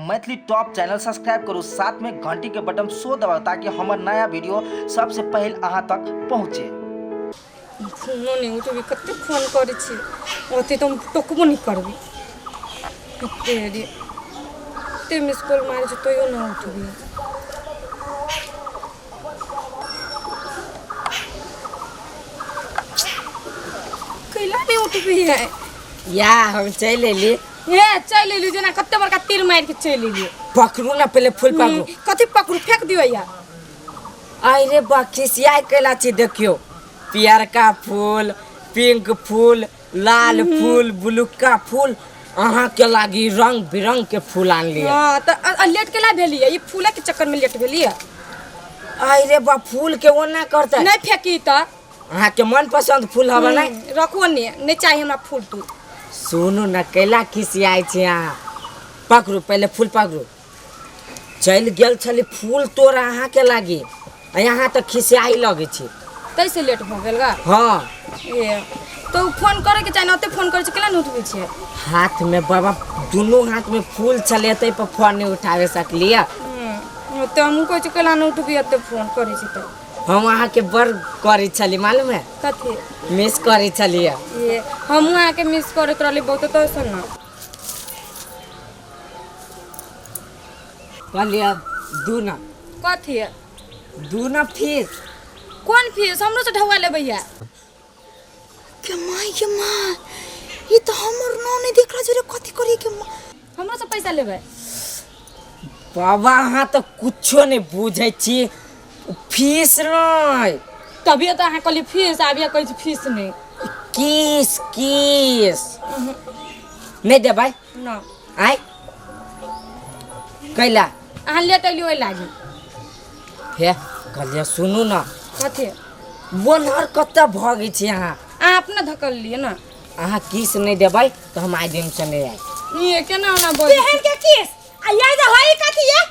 Maithili top channel subscribe करू, साथ में घंटी के बटन सो दबाओ ताकि हमार नया वीडियो सबसे पहले अहाँ तक पहुँचे। फोनो नहीं उठबी, कते फोन करे छी ओते तुम टोकबो नहीं करबी। तेरी ते मिस कॉल मारे छ तो यो ना उठबी। कैला नहीं उठबी है या हम चल एली। ये चल एली जना कते बड़का तीर मार के चल एली। पकड़ू ना पहले फूल पकड़ू। कथी पकड़ू, फेंक दियो या। आई रे बखिसिया कैला छी देखियो, पियर का फूल, पिंक फूल, लाल फूल, ब्लू का फूल, अहाँ के लागी रंग बिरंग के फूल आन लिया। हां त लेट केला भेलिए, ये फूल के चक्कर में लेट भेलिए। आई रे बा फूल के ओना करता नहीं फेंकी त अहाँ के मन पसंद फूल हवा नहीं रखो नहीं चाहिए हमरा फूल। तू सुनू ना कैला खिसियाई छी अहाँ। पकड़ू पहले फूल पकड़ू। चल गेल छली फूल तोड़ अहाँ के लागी, यहाँ तक खिसियाई लगे छी। तैसे लेट हो गेल गा। हाँ ये तो फोन करे के चाहिए, ओते फोन करे छ केला न उठबै छै। हाथ में बाबा दोनों हाथ में फूल चले तै पर फोन नहीं उठावे सकलिए। ओते हमहु कहै छ केला न उठबै, ओते फोन करे छी त हम अहाँ के बर करे छली मालूम है, कथी मिस करे छलिए। ये हमहु आ के मिस करे रहली बहुत तो सुन ना। कहलिए दूना कथी दूना फीस कौन फीस हमरो से ढवा ले भैया के मां ये तो हमर नाम नहीं देख रहा जरे कथी करी के हमरो से पैसा लेबे। बाबा अहाँ तो कुछो नहीं बुझे छी, फीस नहीं। तभी तो अहाँ कहली फीस, आबिया कहै छी फीस नहीं। किस किस नहीं दे भाई ना आय कैला अहाँ लेट अइली ओइ लागी। हे कहलिए सुनू ना, कथी बोनहर कत्ता भगे छी अहाँ। अहाँ अपना धकल लिए ना। अहाँ किस नहीं देबै तो हम आइ दिन से नहीं आइ। ये केना ना बोल केहन के किस आ याद होई कथी है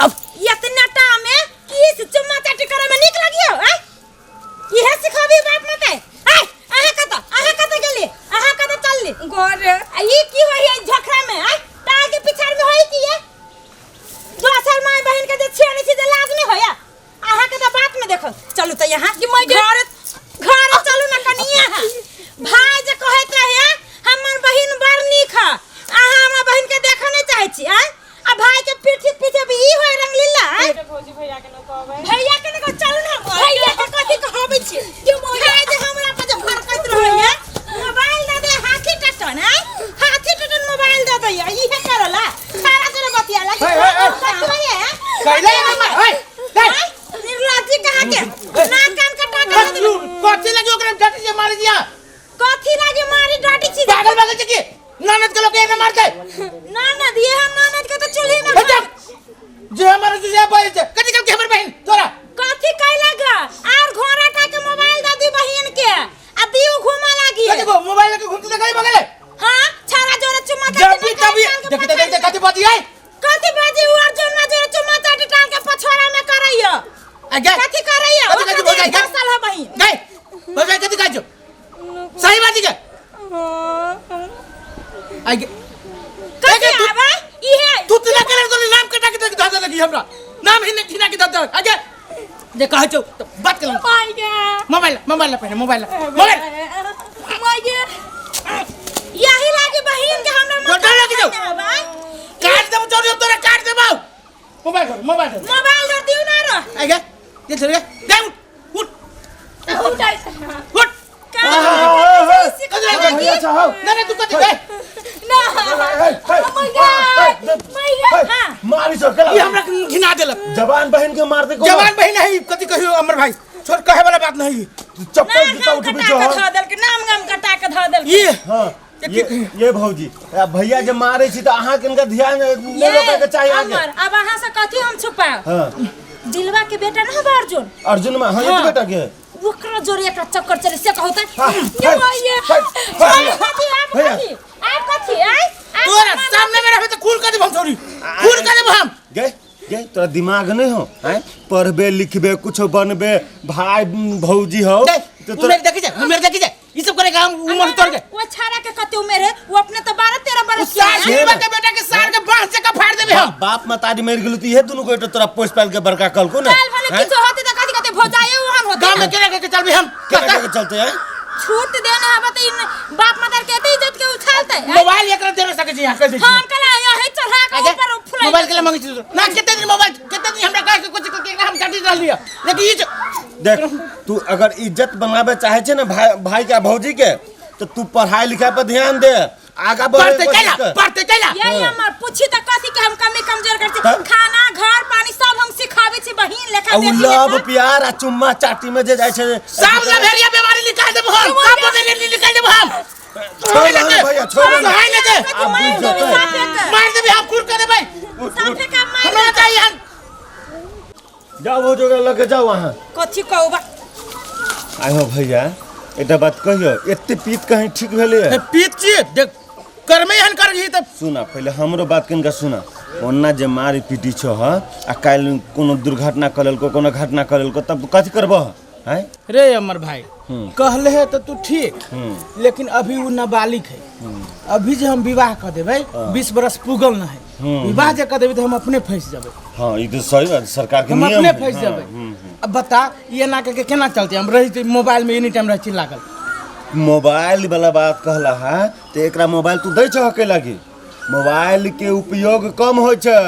अब इतना टाइम में किस चुम्मा चाटी करे में निक लगियो है। इहे सिखाबी बाप मते है। अहाँ कत गेली, अहाँ कत चलली घर आ ई की होई है झखरा में है तार के पिछाड़ में होई की है। दोसर माय बहन के जे छेड़ी छी जे लाज नहीं होया। अहाँ के तो बात में देखो चलू त यहां की मैं घर चलू ना कनिया भाई जे कहत रहे हमर बहिन बड़ नीक है, अहाँ हमर बहिन के देख नहीं चाहे छी हैं। आ भाई के पीछे भी ई होय रंगलीला है। भौजी भैया के न कहबै, भैया के न कह चलू ना भैया के कथि कहबै छी जे भाई जे हमरा पर जे फरकत रहैया मोबाइल दे दे हाथी टटन है, हाथी टटन मोबाइल दे दे ई है करला सारा जरे बतिया लगी कैले ओए निर्लज्जी कहां के ना कान कटा के कथी लगी ओकरा डटी से मार दिया। कथी लागे मारी डटी छी पागल पागल छी ननद के लोग एने मार दे। ननद ये हम ननद के तो चूल्हे में जे हमारे जे बहन से कथी के हमर बहन तोरा कथी कैला गा आर घोड़ा टा के मोबाइल द दी बहन के आ दियो घुमा लागी। कथी को मोबाइल के घूमते गई बगले। हां छारा जोरे चुम्मा जब भी तभी देखते कथी बात आई कथी बाजी और जोना जोरे चुम्मा चाटी टाल के पछोरा में करैयो। आगे कथी करैयो कथी बोल गई 10 साल हो बहन गई बोल गई कथी काजो सही बात है। आगे कथी आबे ई है तू तिला करे तो नाम कटा के दादा लगी हमरा नाम ही नहीं खिना के दादा आगे जे कह छो बात कर माय गे मोबाइल पहले मोबाइल माय गे यही लागे बहन के हमरा जोटा लगी जाओ काट दे चोरी तोरा काट दे बाऊ मोबाइल दे दियो ना रो आगे ये चल गया उठ उठाई उठ ना तू कथी गए ना हां मारी सकला ये हमरा घिना देलक। जवान बहन के मारते को जवान बहन है कथी कहियो अमर भाई छोड़ कहे वाला बात नहीं। चप्पल जूता उठ भी जो नाम गम कटा के ध देल ये हां ये भौजी भैया जे मारे छी त अहाँ के ध्यान ले लोके के चाहिए आगे। अब अहाँ से कथी हम छुपाए। हां दिलवा के बेटा ना बा अर्जुन में हां ये बेटा के ओकरा जोरे एकरा चक्कर चले से कहत है ये आप कथी आई तोरा सामने में रहे तो खून कर दे हम छोरी खून कर दे हम गे तोरा दिमाग नहीं हो हैं पढ़बे लिखबे कुछ बनबे भाई भौजी हो तो तोरा देखि जा ई सब करेगा हम उम्र तोड़ के वो छाड़ा के कते उम्र है वो अपने तो 12-13 बरस के बेटा के हम बाप मतारी मर गेलू तो ये दुनू को तोरा पोस पाल के बड़का कल को ना काल भने किछो होते त कथि कते भोजाए उहन होते गांव में केना के चलबे हम क्या चलते हैं छूट देने हबे त इन बाप मतार के एते इज्जत के उछालते मोबाइल एकरा दे सके छी यहां कर दे हम कला यही चढ़ा के ऊपर फुलाई मोबाइल के लिए मांगे छी ना कितने दिन मोबाइल कितने दिन हमरा कह के कुछ के हम काटी रह लिया लेकिन ये देख तू अगर इज्जत बनावे चाहे छे ना भाई का भौजी के तो तू पढ़ाई लिखाई पर ध्यान दे आगा पढ़ते कैला यही हमर पूछी त कथि के हम कमी कमजोर करते खाना घर पानी सब हम सिखावे छी बहिन लेखा औ लव प्यार आ चुम्मा चाटी में जे जाय छे सब लभेरिया बीमारी निकाल देब हम सब बीमारी निकाल देब हम छोड़ दे भैया छोड़ दे हाय ले दे अब बुझ जते मार देबे हम कुर कर देबे साफे का मार हमरा चाहिए हम जाओ वो जगह लगे जाओ वहां कथि कहबा आयो भैया एटा बात कहियो एते पीत कहीं ठीक भेले पीत छी देख करमे हन कर ही त सुना पहले हमरो बात कनका सुना ओन्ना जे मारी पीटी छ ह आ काल कोनो दुर्घटना करल को कोनो घटना करल को तब कथि करबो हैं रे अमर भाई कहले है तो तू ठीक लेकिन अभी वो नाबालिग है अभी जे हम विवाह कर देबै 20 बरस पुगल न है विवाह जे कर देबै तो हम अपने फंस जाबै हां ई तो सही बात सरकार के हम नियम अपने फंस जाबै अब बता ये ना के केना चलते हम रही मोबाइल में एनी टाइम रहती लागल मोबाइल वाला बात कहला है तो एकरा मोबाइल तू दै छ के लागी मोबाइल के उपयोग कम होय छै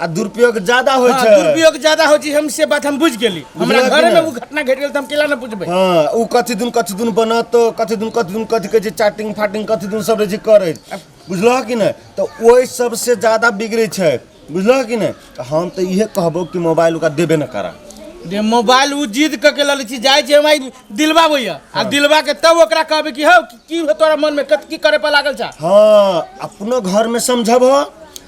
आ दुरुपयोग ज्यादा होय छै दुरुपयोग ज्यादा होय छै हम से बात हम बुझ गेली हमरा घर में वो घटना घट गेल त हम केला न पूछबै हां उ कथि दिन बनत कथि दिन कथि के चैटिंग फाटिंग कथि दिन सब रे करे बुझलो कि न तो ओइ सब से ज्यादा बिगड़े छै बुझलो कि न हम तो इहे कहबो कि मोबाइल का देबे न करा दे मोबाइल उ जिद क के लले छी जाय जे हम दिलवा बोया आ दिलवा के तब ओकरा कहबे कि हो की हो तोरा मन में की करे पर लागल छ हां अपनो घर में समझब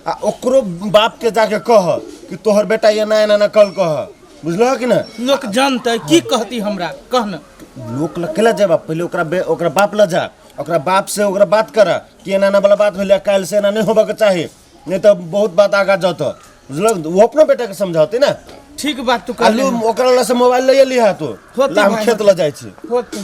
आ ओकरो बाप के जाके कह कि तोहर बेटा ये ना ना कल कह बुझलो कि न लोग जानते की कहती हमरा कह न लोक लकेला जेबा पहले ओकरा बाप ल जा ओकरा बाप से ओकरा बात कर कि एना ना वाला बात भेले काल से ना नहीं होबा के चाही नहीं तो बहुत बात आगा जात बुझलो वो अपनो बेटा के समझाते ना ठीक बात तू आलू ओकरा ला से मोबाइल ले लिहा तो होते हम भाई, खेत ल जाय छी होते